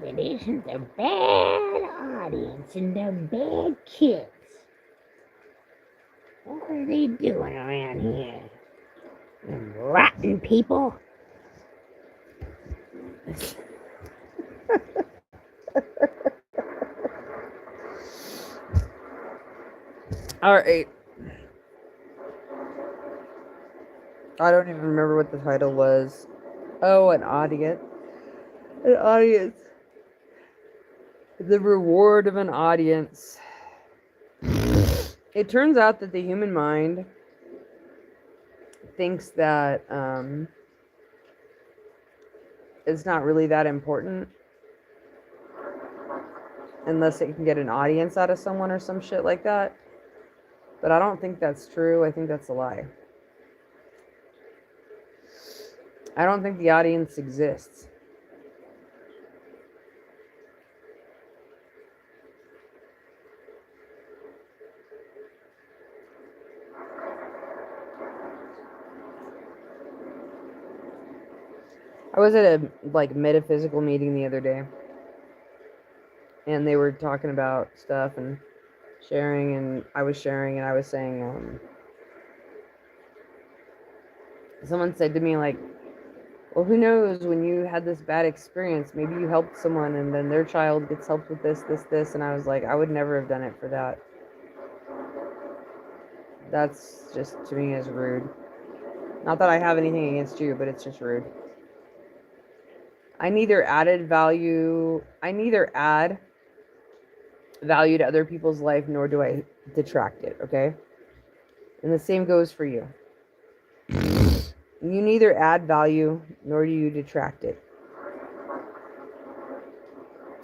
if it isn't the bad audience and the bad kids? What are they doing around here? Them rotten people? All right. I don't even remember what the title was. Oh, an audience. An audience. The reward of an audience. It turns out that the human mind thinks that it's not really that important unless it can get an audience out of someone or some shit like that. But I don't think that's true. I think that's a lie. I don't think the audience exists. I was at a metaphysical meeting the other day, and they were talking about stuff and sharing, and I was sharing, and I was saying, someone said to me, like, well, who knows, when you had this bad experience, maybe you helped someone and then their child gets helped with this, and I was like, I would never have done it for that. That's just, to me, is rude. Not that I have anything against you, but it's just rude. I neither add value to other people's life, nor do I detract it, okay? And the same goes for you. You neither add value, nor do you detract it.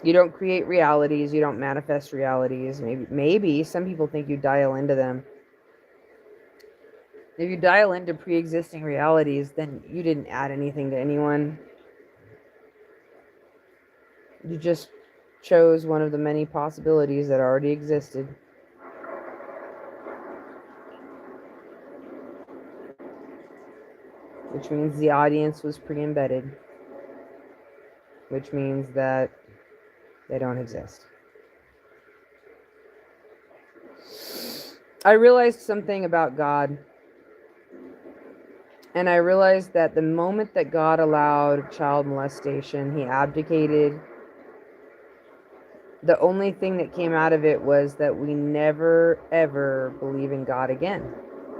You don't create realities, you don't manifest realities. Maybe some people think you dial into them. If you dial into pre-existing realities, then you didn't add anything to anyone. You just chose one of the many possibilities that already existed. Which means the audience was pre-embedded. Which means that they don't exist. I realized something about God. And I realized that the moment that God allowed child molestation, he abdicated. The only thing that came out of it was that we never, ever believe in God again.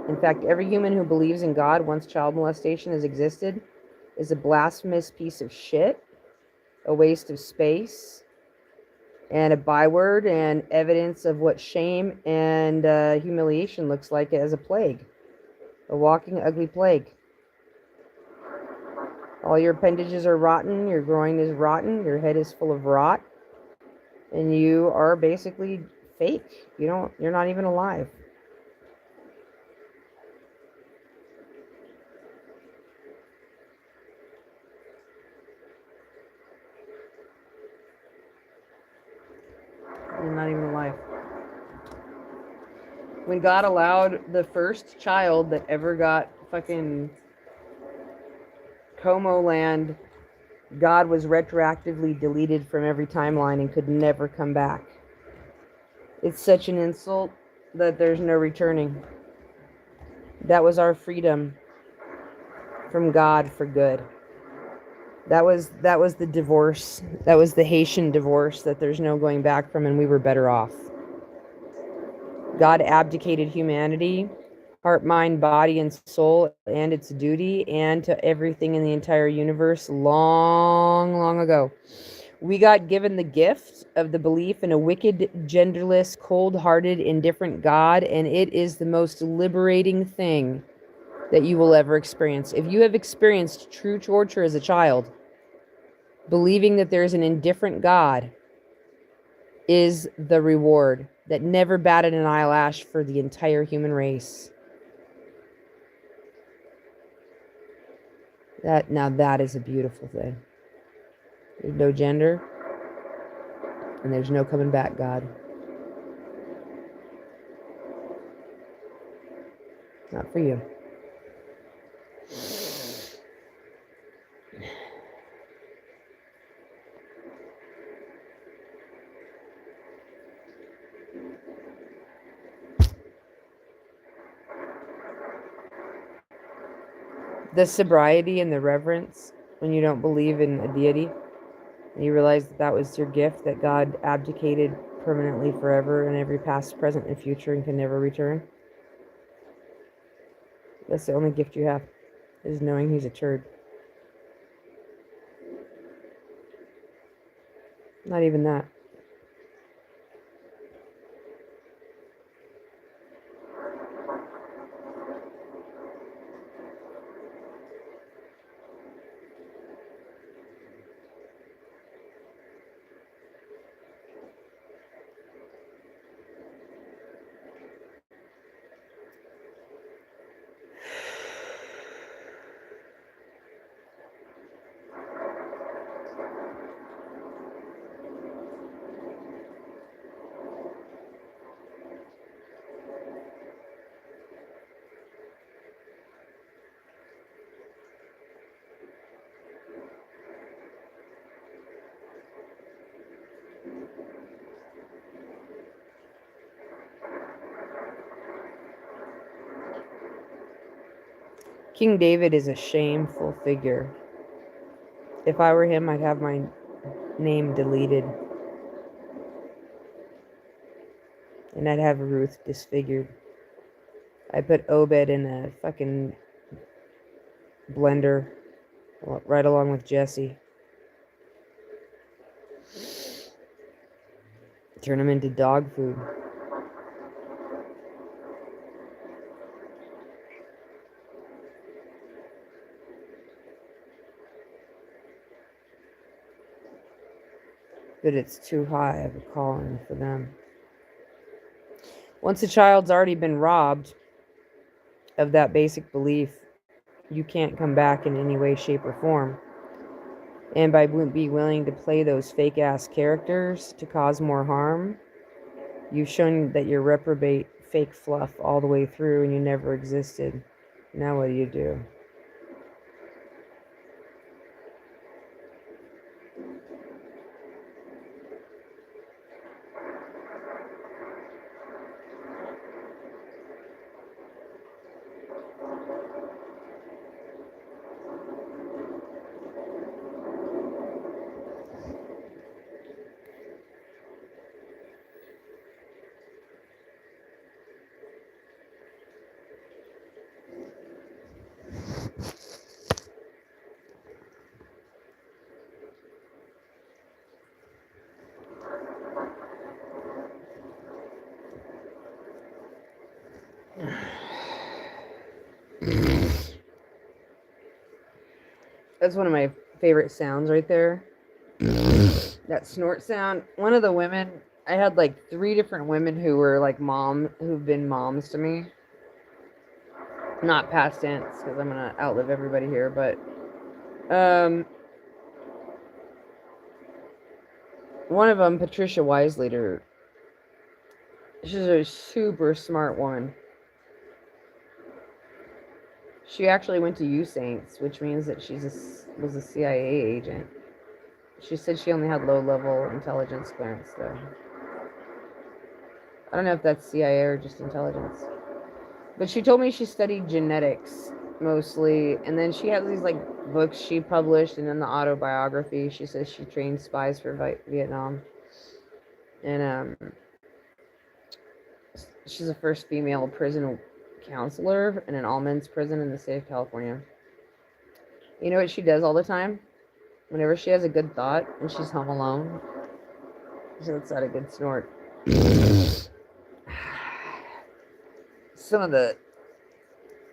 In fact, every human who believes in God once child molestation has existed is a blasphemous piece of shit, a waste of space, and a byword and evidence of what shame and humiliation looks like as a plague, a walking ugly plague. All your appendages are rotten, your groin is rotten, your head is full of rot, and you are basically fake. You're not even alive. You're not even alive. When God allowed the first child that ever got fucking Como land, God was retroactively deleted from every timeline and could never come back. It's such an insult that there's no returning. That was our freedom from God for good. That was the divorce. That was the Haitian divorce that there's no going back from, and we were better off. God abdicated humanity, heart, mind, body, and soul, and its duty, and to everything in the entire universe long, long ago. We got given the gift of the belief in a wicked, genderless, cold-hearted, indifferent God, and it is the most liberating thing that you will ever experience. If you have experienced true torture as a child, believing that there is an indifferent God is the reward that never batted an eyelash for the entire human race. That is a beautiful thing. There's no gender, and there's no coming back, God. Not for you. The sobriety and the reverence when you don't believe in a deity. And you realize that that was your gift, that God abdicated permanently forever in every past, present, and future and can never return. That's the only gift you have, is knowing he's a turd. Not even that. King David is a shameful figure. If I were him, I'd have my name deleted. And I'd have Ruth disfigured. I put Obed in a fucking blender right along with Jesse. Turn them into dog food. But it's too high of a calling for them. Once a child's already been robbed of that basic belief, you can't come back in any way, shape, or form. And by being willing to play those fake ass characters to cause more harm, you've shown that you're reprobate fake fluff all the way through and you never existed. Now what do? That's one of my favorite sounds right there. That snort sound. One of the women, I had like 3 different women who were like who've been moms to me. Not past tense, because I'm gonna outlive everybody here, but one of them, Patricia Weisleiter, she's a super smart woman. She actually went to USaints, which means that she was a CIA agent. She said she only had low-level intelligence clearance, though. I don't know if that's CIA or just intelligence. But she told me she studied genetics mostly, and then she has these like books she published, and in the autobiography she says she trained spies for Vietnam. And she's the first female prison counselor in an all-men's prison in the state of California. You know what she does all the time? Whenever she has a good thought and she's home alone, she lets out a good snort. Some of the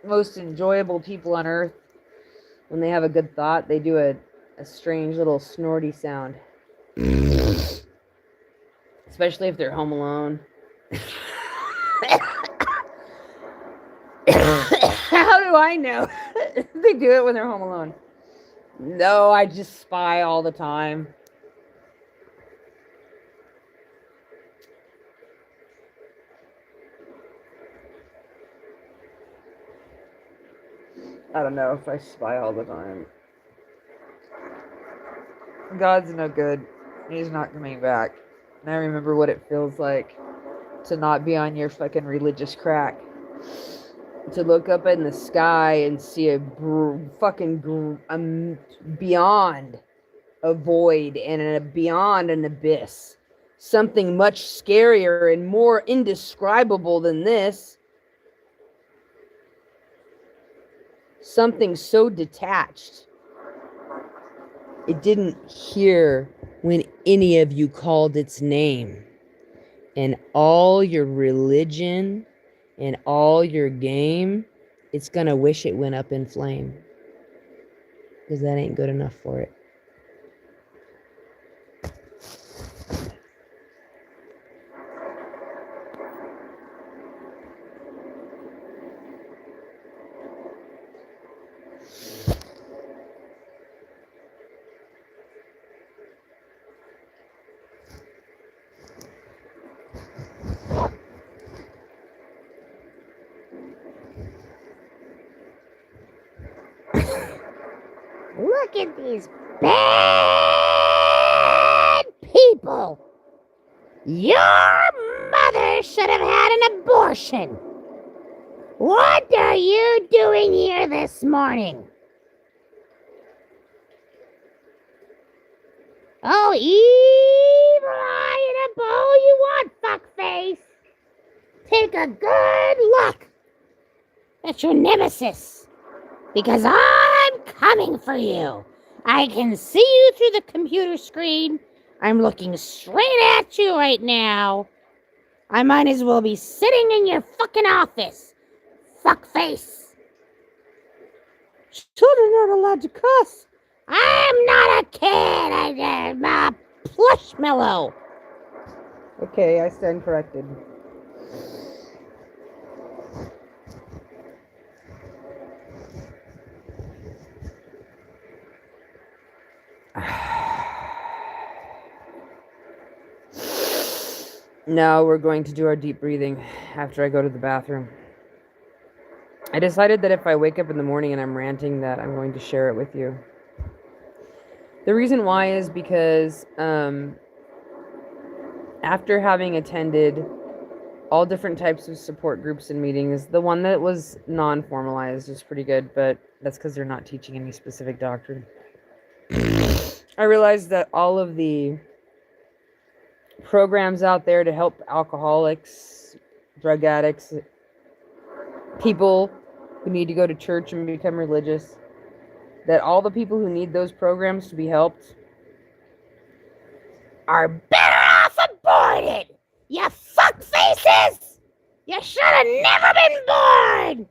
most enjoyable people on earth, when they have a good thought, they do a strange little snorty sound. Especially if they're home alone. How do I know? They do it when they're home alone. No, I just spy all the time. I don't know if I spy all the time. God's no good. He's not coming back. And I remember what it feels like to not be on your fucking religious crack. to look up in the sky and see a beyond a void and beyond an abyss. Something much scarier and more indescribable than this. Something so detached. It didn't hear when any of you called its name. And all your religion and all your game, it's going to wish it went up in flame. Because that ain't good enough for it. Look at these bad people. Your mother should have had an abortion. What are you doing here this morning? Oh, evil eye in a bowl you want, fuckface. Take a good look at your nemesis, because I'm coming for you. I can see you through the computer screen. I'm looking straight at you right now. I might as well be sitting in your fucking office, fuckface. Children aren't allowed to cuss. I'm not a kid. I'm a plushmallow. Okay, I stand corrected. Now we're going to do our deep breathing after I go to the bathroom. I decided that if I wake up in the morning and I'm ranting, that I'm going to share it with you. The reason why is because after having attended all different types of support groups and meetings, the one that was non-formalized is pretty good, but that's because they're not teaching any specific doctrine. I realized that all of the programs out there to help alcoholics, drug addicts, people who need to go to church and become religious, that all the people who need those programs to be helped are better off aborted. You fuckfaces! You should have never been born!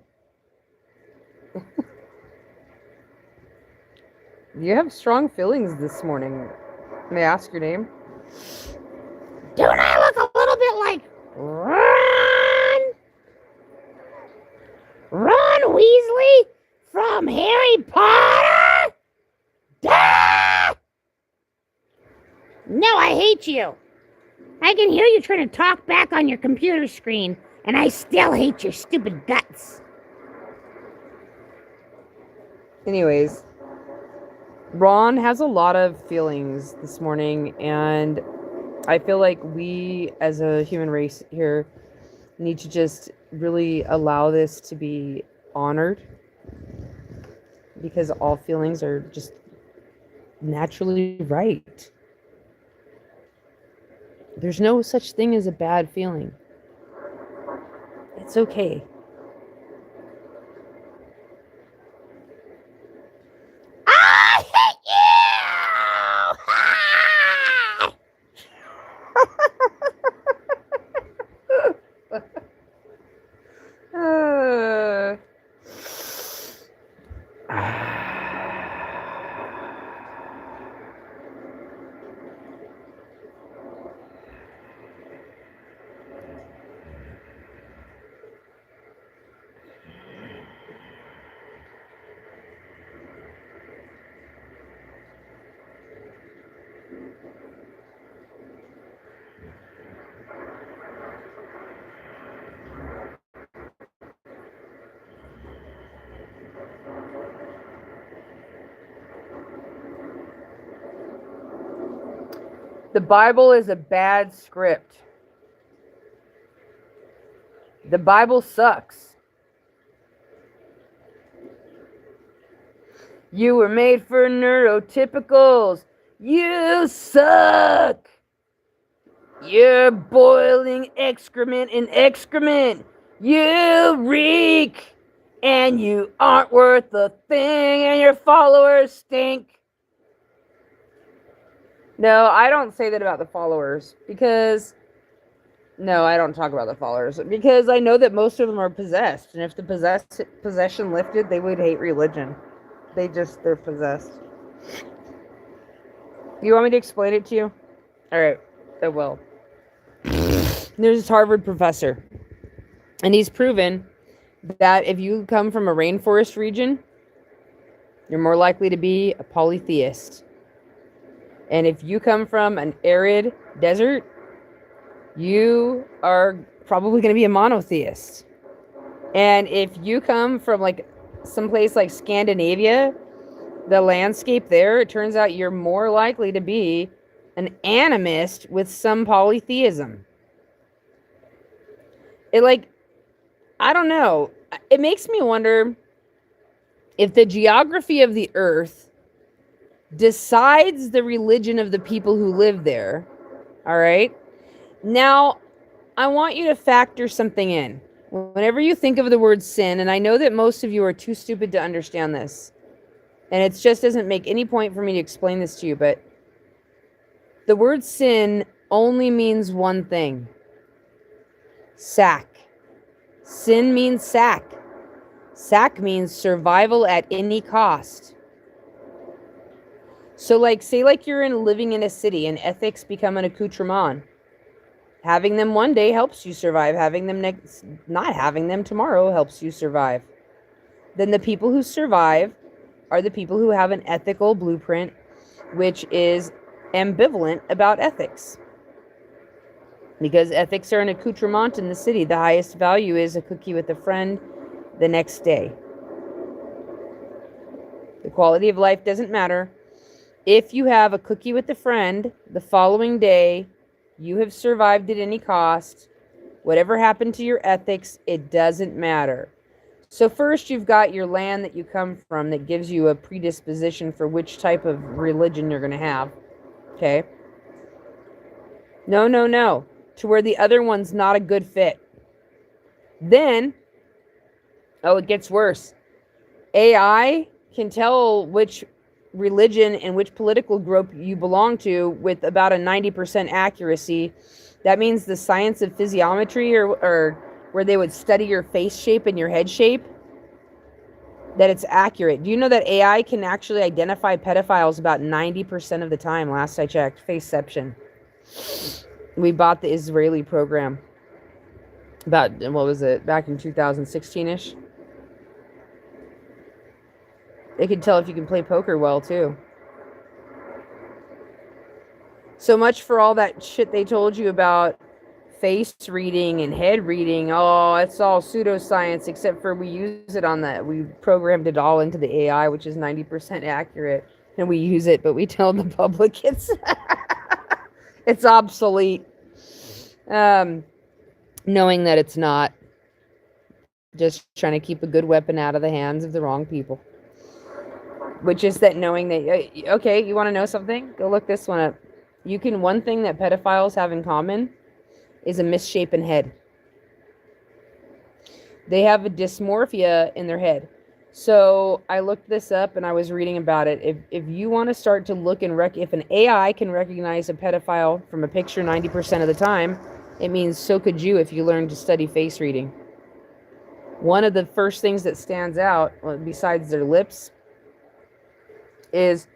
You have strong feelings this morning. May I ask your name? Don't I look a little bit like Ron? Ron Weasley from Harry Potter? Duh! No, I hate you. I can hear you trying to talk back on your computer screen, and I still hate your stupid guts. Anyways, Ron has a lot of feelings this morning, and I feel like we as a human race here need to just really allow this to be honored, because all feelings are just naturally right. There's no such thing as a bad feeling. It's okay. I hate you! The Bible is a bad script. The Bible sucks. You were made for neurotypicals. You suck. You're boiling excrement in excrement. You reek. And you aren't worth a thing, and your followers stink. No, I don't say that about the followers because... No, I don't talk about the followers because I know that most of them are possessed. And if the possession lifted, they would hate religion. They're possessed. You want me to explain it to you? All right, I will. There's this Harvard professor, and he's proven that if you come from a rainforest region, you're more likely to be a polytheist. And if you come from an arid desert, you are probably going to be a monotheist. And if you come from like someplace like Scandinavia, the landscape there, it turns out you're more likely to be an animist with some polytheism. I don't know. It makes me wonder if the geography of the earth decides the religion of the people who live there. All right. Now, I want you to factor something in. Whenever you think of the word sin, and I know that most of you are too stupid to understand this, and it just doesn't make any point for me to explain this to you, but the word sin only means one thing. Sack. Sin means sack. Sack means survival at any cost. So say you're living in a city and ethics become an accoutrement. Having them one day helps you survive. Not having them tomorrow helps you survive. Then the people who survive are the people who have an ethical blueprint, which is ambivalent about ethics. Because ethics are an accoutrement in the city. The highest value is a cookie with a friend the next day. The quality of life doesn't matter. If you have a cookie with a friend the following day, you have survived at any cost. Whatever happened to your ethics, it doesn't matter. So first, you've got your land that you come from that gives you a predisposition for which type of religion you're going to have. Okay? No. To where the other one's not a good fit. Then, it gets worse. AI can tell which religion and which political group you belong to with about a 90% accuracy. That means the science of physiognomy, or where they would study your face shape and your head shape, that it's accurate. Do you know that AI can actually identify pedophiles about 90% of the time? Last I checked, Faceception. We bought the Israeli program about, what was it, back in 2016-ish. They can tell if you can play poker well, too. So much for all that shit they told you about face reading and head reading. Oh, it's all pseudoscience, except for we use it on that. We programmed it all into the AI, which is 90% accurate. And we use it, but we tell the public it's obsolete. Knowing that it's not. Just trying to keep a good weapon out of the hands of the wrong people. Which is that knowing that, okay, you want to know something? Go look this one up. One thing that pedophiles have in common is a misshapen head. They have a dysmorphia in their head. So I looked this up and I was reading about it. If you want to start to look and if an AI can recognize a pedophile from a picture 90% of the time, it means so could you if you learned to study face reading. One of the first things that stands out, besides their lips, is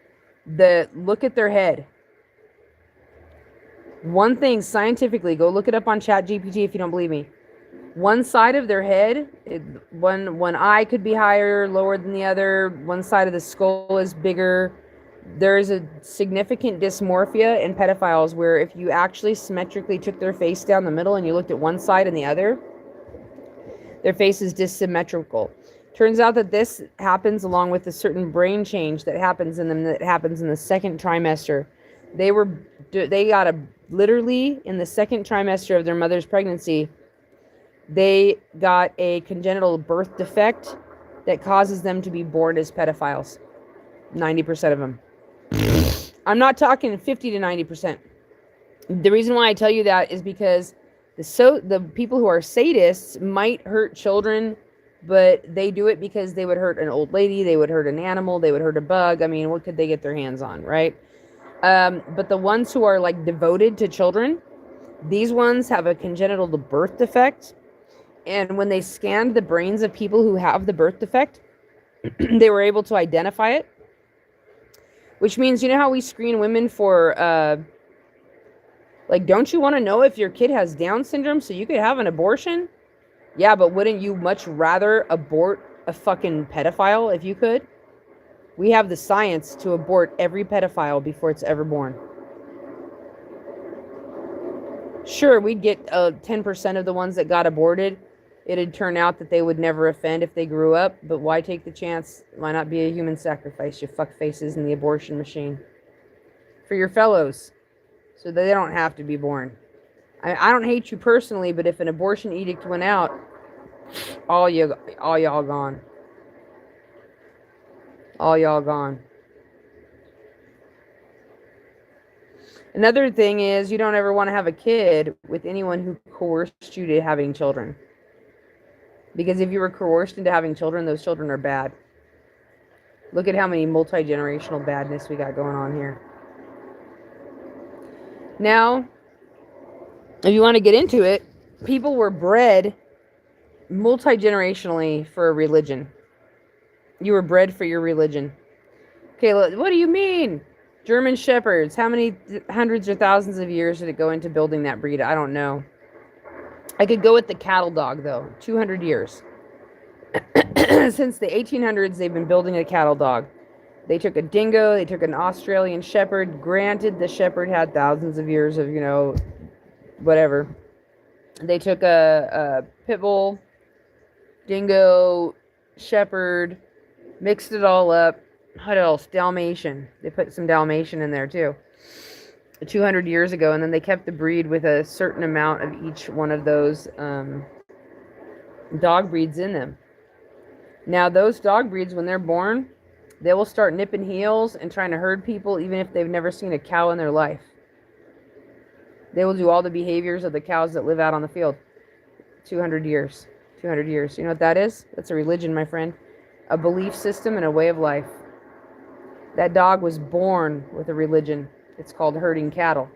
look at their head. One thing scientifically, go look it up on ChatGPT if you don't believe me. One side of their head, one eye could be higher, lower than the other. One side of the skull is bigger. There is a significant dysmorphia in pedophiles where if you actually symmetrically took their face down the middle and you looked at one side and the other, their face is dissymmetrical. Turns out that this happens along with a certain brain change that happens in them, that happens in the second trimester. They got literally in the second trimester of their mother's pregnancy, they got a congenital birth defect that causes them to be born as pedophiles. 90% of them. I'm not talking 50 to 90%. The reason why I tell you that is because the people who are sadists might hurt children, but they do it because they would hurt an old lady, they would hurt an animal, they would hurt a bug. I mean, what could they get their hands on, right? But the ones who are like devoted to children, these ones have a congenital birth defect. And when they scanned the brains of people who have the birth defect, they were able to identify it. Which means, you know how we screen women for, like, don't you want to know if your kid has Down syndrome so you could have an abortion? Yeah, but wouldn't you much rather abort a fucking pedophile if you could? We have the science to abort every pedophile before it's ever born. Sure, we'd get 10% of the ones that got aborted. It'd turn out that they would never offend if they grew up, but why take the chance? Why not be a human sacrifice, you fuck faces in the abortion machine? For your fellows, so that they don't have to be born. I don't hate you personally, but if an abortion edict went out, all y'all gone. All y'all gone. Another thing is you don't ever want to have a kid with anyone who coerced you to having children. Because if you were coerced into having children, those children are bad. Look at how many multi-generational badness we got going on here. Now, if you want to get into it, people were bred multi-generationally for a religion. You were bred for your religion. Okay, what do you mean? German Shepherds, how many hundreds or thousands of years did it go into building that breed? I don't know. I could go with the cattle dog, though. 200 years. Since the 1800s, they've been building a cattle dog. They took a dingo, they took an Australian Shepherd. Granted, the Shepherd had thousands of years of, whatever. They took a pit bull, dingo, Shepherd, mixed it all up. What else? Dalmatian. They put some Dalmatian in there, too. 200 years ago, and then they kept the breed with a certain amount of each one of those dog breeds in them. Now, those dog breeds, when they're born, they will start nipping heels and trying to herd people, even if they've never seen a cow in their life. They will do all the behaviors of the cows that live out on the field. 200 years. 200 years. You know what that is? That's a religion, my friend. A belief system and a way of life. That dog was born with a religion. It's called herding cattle.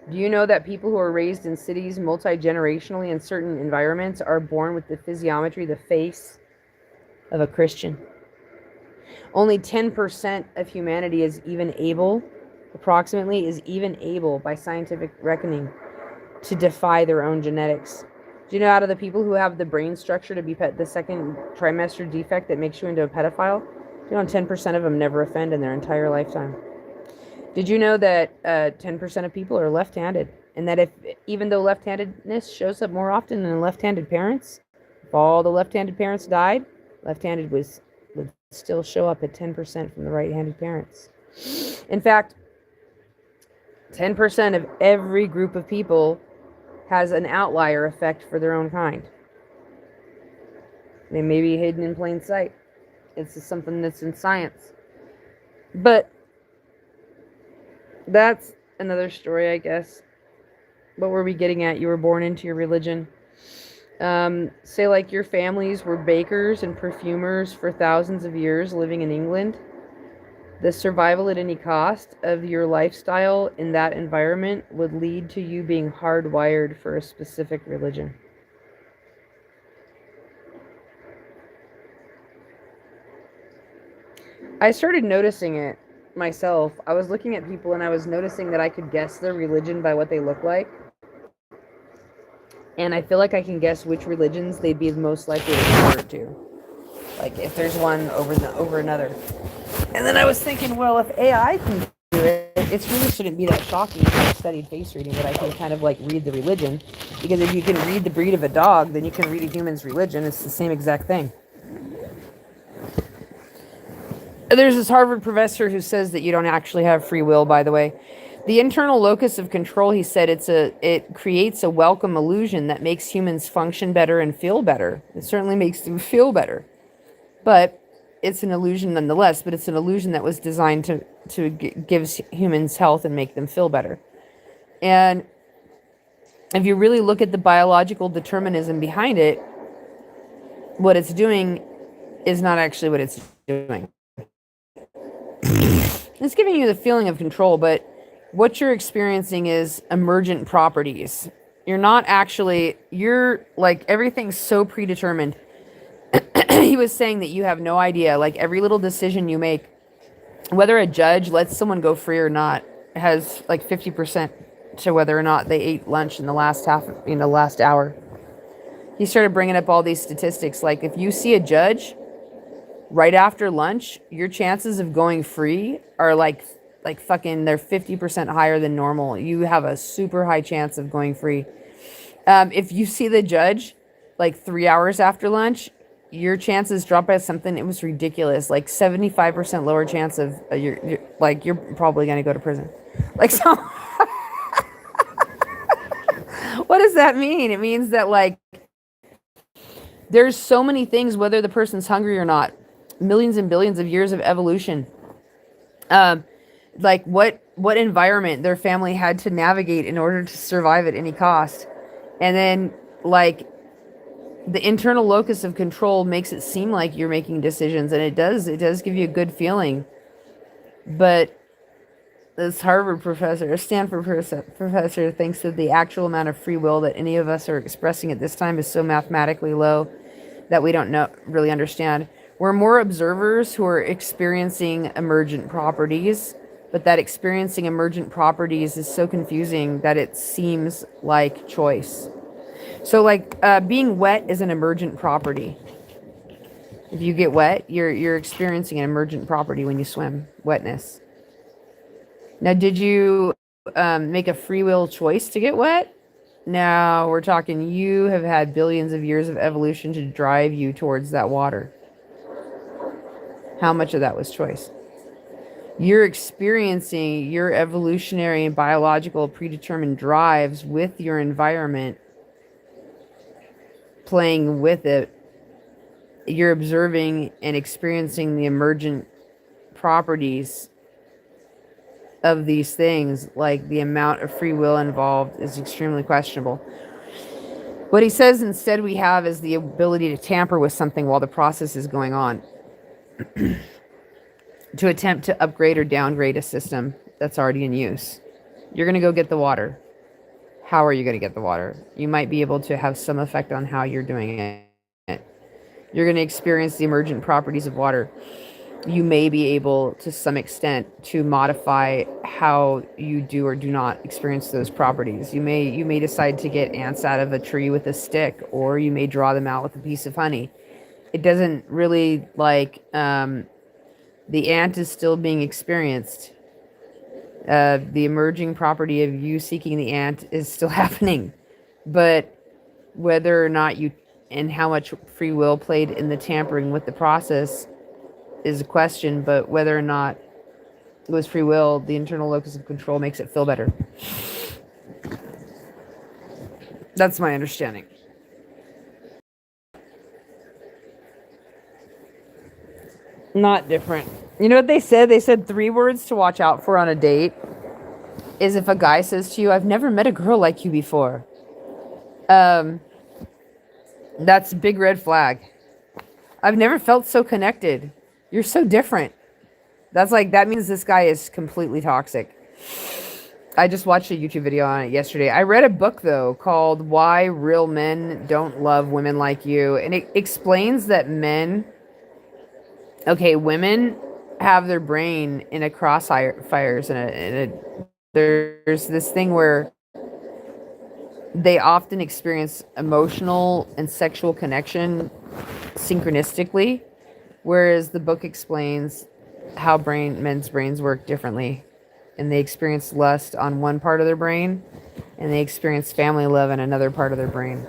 Do you know that people who are raised in cities multi-generationally in certain environments are born with the physiognomy, the face of a Christian? Only 10% of humanity is even able, approximately, is even able by scientific reckoning to defy their own genetics. Do you know out of the people who have the brain structure to be the second trimester defect that makes you into a pedophile, 10% of them never offend in their entire lifetime. Did you know that 10% of people are left-handed? And that even though left-handedness shows up more often in left-handed parents, if all the left-handed parents died, left-handed would still show up at 10% from the right-handed parents. In fact, 10% of every group of people has an outlier effect for their own kind. They may be hidden in plain sight. It's just something that's in science. But that's another story, I guess. What were we getting at? You were born into your religion. Say like your families were bakers and perfumers for thousands of years living in England. The survival at any cost of your lifestyle in that environment would lead to you being hardwired for a specific religion. I started noticing it myself. I was looking at people and I was noticing that I could guess their religion by what they look like. And I feel like I can guess which religions they'd be most likely to convert to. Like if there's one over another. And then I was thinking, well, if AI can do it, it really shouldn't be that shocking if I studied face reading that I can kind of like read the religion. Because if you can read the breed of a dog, then you can read a human's religion. It's the same exact thing. There's this Harvard professor who says that you don't actually have free will, by the way. The internal locus of control, he said, it creates a welcome illusion that makes humans function better and feel better. It certainly makes them feel better. But it's an illusion nonetheless, but it's an illusion that was designed to give humans health and make them feel better. And if you really look at the biological determinism behind it, what it's doing is not actually what it's doing. It's giving you the feeling of control, but what you're experiencing is emergent properties. You're like, everything's so predetermined. He was saying that you have no idea, like every little decision you make, whether a judge lets someone go free or not, has like 50% to whether or not they ate lunch in the last last hour. He started bringing up all these statistics. Like if you see a judge right after lunch, your chances of going free are like fucking, they're 50% higher than normal. You have a super high chance of going free. If you see the judge like 3 hours after lunch, your chances drop by something. It was ridiculous. Like 75% lower chance of you're probably going to go to prison. Like, so what does that mean? It means that like there's so many things, whether the person's hungry or not, millions and billions of years of evolution. Like what environment their family had to navigate in order to survive at any cost. And then like the internal locus of control makes it seem like you're making decisions, and it does give you a good feeling. But this Stanford professor thinks that the actual amount of free will that any of us are expressing at this time is so mathematically low that we don't really understand. We're more observers who are experiencing emergent properties, but that experiencing emergent properties is so confusing that it seems like choice. So like being wet is an emergent property. If you get wet, you're experiencing an emergent property when you swim, wetness. Now, did you make a free will choice to get wet? Now we're talking, you have had billions of years of evolution to drive you towards that water. How much of that was choice? You're experiencing your evolutionary and biological predetermined drives with your environment, playing with it. You're observing and experiencing the emergent properties of these things. Like the amount of free will involved is extremely questionable. What he says instead we have is the ability to tamper with something while the process is going on. To attempt to upgrade or downgrade a system that's already in use. You're going to go get the water. How are you going to get the water? You might be able to have some effect on how you're doing it. You're going to experience the emergent properties of water. You may be able to some extent to modify how you do or do not experience those properties. You may decide to get ants out of a tree with a stick, or you may draw them out with a piece of honey. It doesn't really like the ant is still being experienced. The emerging property of you seeking the ant is still happening. But whether or not you and how much free will played in the tampering with the process is a question. But whether or not it was free will, the internal locus of control makes it feel better. That's my understanding. Not different. You know what they said? They said 3 words to watch out for on a date is if a guy says to you, "I've never met a girl like you before." That's a big red flag. "I've never felt so connected. You're so different." That means this guy is completely toxic. I just watched a YouTube video on it yesterday. I read a book though called "Why Real Men Don't Love Women Like You," and it explains that women have their brain in a crossfires, there's this thing where they often experience emotional and sexual connection synchronistically, whereas the book explains how men's brains work differently, and they experience lust on one part of their brain and they experience family love in another part of their brain.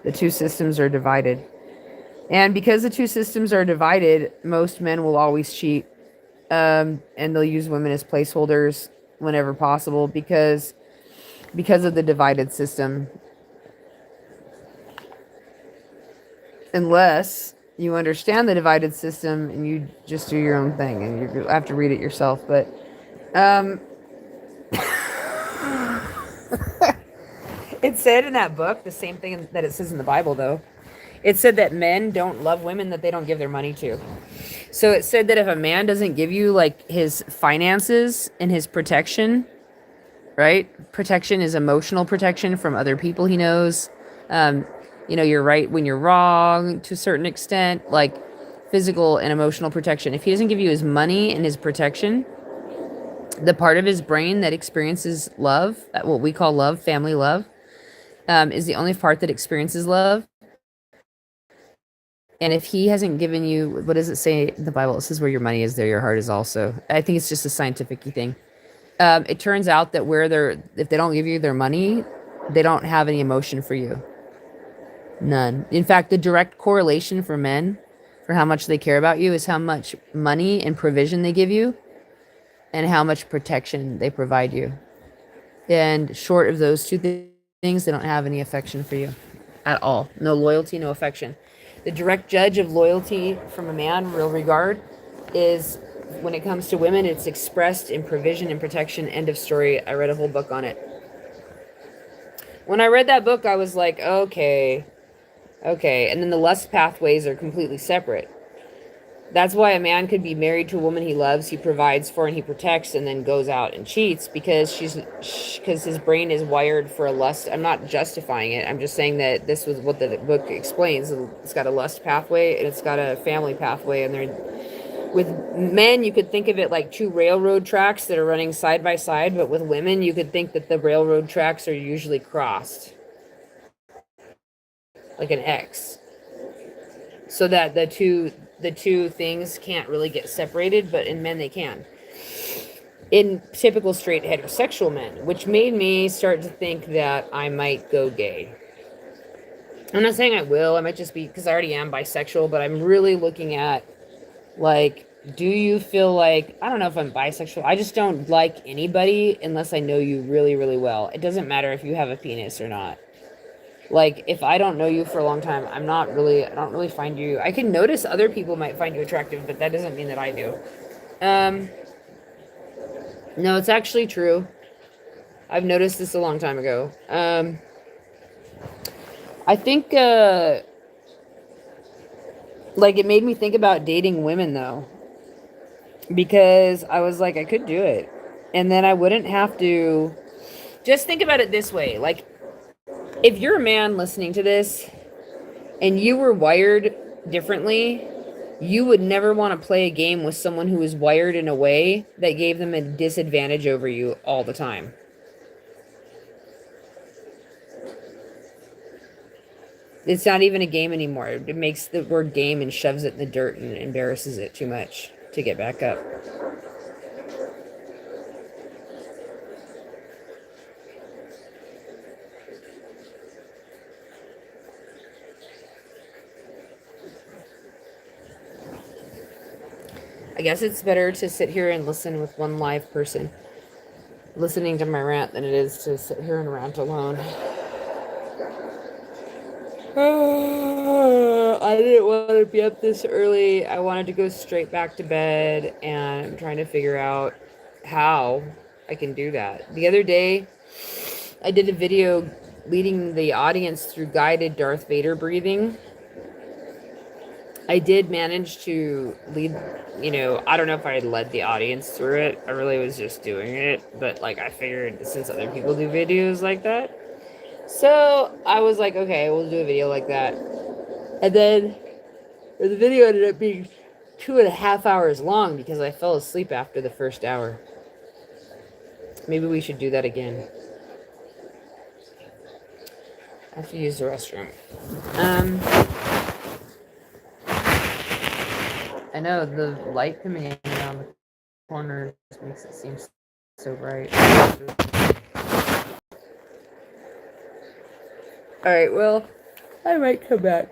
The two systems are divided. And because the two systems are divided, most men will always cheat, and they'll use women as placeholders whenever possible because of the divided system. Unless You understand the divided system and you just do your own thing, and you have to read it yourself. But um, it said in that book the same thing that it says in the Bible, though. It said that men don't love women that they don't give their money to. So it said that if a man doesn't give you like his finances and his protection, right? Protection is emotional protection from other people he knows. Um, you're right when you're wrong to a certain extent, like physical and emotional protection. If he doesn't give you his money and his protection, the part of his brain that experiences love, what we call love, family love, is the only part that experiences love. And if he hasn't given you, what does it say in the Bible? It says where your money is, there your heart is also. I think it's just a scientific thing. It turns out that if they don't give you their money, they don't have any emotion for you. None. In fact, the direct correlation for men for how much they care about you is how much money and provision they give you and how much protection they provide you. And short of those two things, they don't have any affection for you at all. No loyalty, no affection. The direct judge of loyalty from a man, real regard, is when it comes to women, it's expressed in provision and protection. End of story. I read a whole book on it. When I read that book, I was like, okay. And then the lust pathways are completely separate. That's why a man could be married to a woman he loves, he provides for, and he protects, and then goes out and cheats because his brain is wired for a lust. I'm not justifying it. I'm just saying that this was what the book explains. It's got a lust pathway and it's got a family pathway, and with men, you could think of it like two railroad tracks that are running side by side, but with women, you could think that the railroad tracks are usually crossed, like an X, so that the two things can't really get separated, but in men they can. In typical straight heterosexual men, which made me start to think that I might go gay. I'm not saying I will, I might just be, because I already am bisexual, but I'm really looking at, like, do you feel like, I don't know if I'm bisexual, I just don't like anybody unless I know you really, really well. It doesn't matter if you have a penis or not. Like, if I don't know you for a long time, I don't really find you, I can notice other people might find you attractive, but that doesn't mean that I do. No, it's actually true. I've noticed this a long time ago. I think, like, it made me think about dating women, though, because I was like, I could do it. And then I wouldn't have to, just think about it this way. Like, if you're a man listening to this and you were wired differently, you would never want to play a game with someone who was wired in a way that gave them a disadvantage over you all the time. It's not even a game anymore. It makes the word game and shoves it in the dirt and embarrasses it too much to get back up. I guess it's better to sit here and listen with one live person listening to my rant than it is to sit here and rant alone. I didn't want to be up this early. I wanted to go straight back to bed, and I'm trying to figure out how I can do that. The other day, I did a video leading the audience through guided Darth Vader breathing. I did manage to lead, I don't know if I led the audience through it. I really was just doing it, but like I figured since other people do videos like that. So I was like, okay, we'll do a video like that. And then the video ended up being 2.5 hours long because I fell asleep after the first hour. Maybe we should do that again. I have to use the restroom. I know the light coming in around the corner makes it seem so bright. Alright, well, I might come back.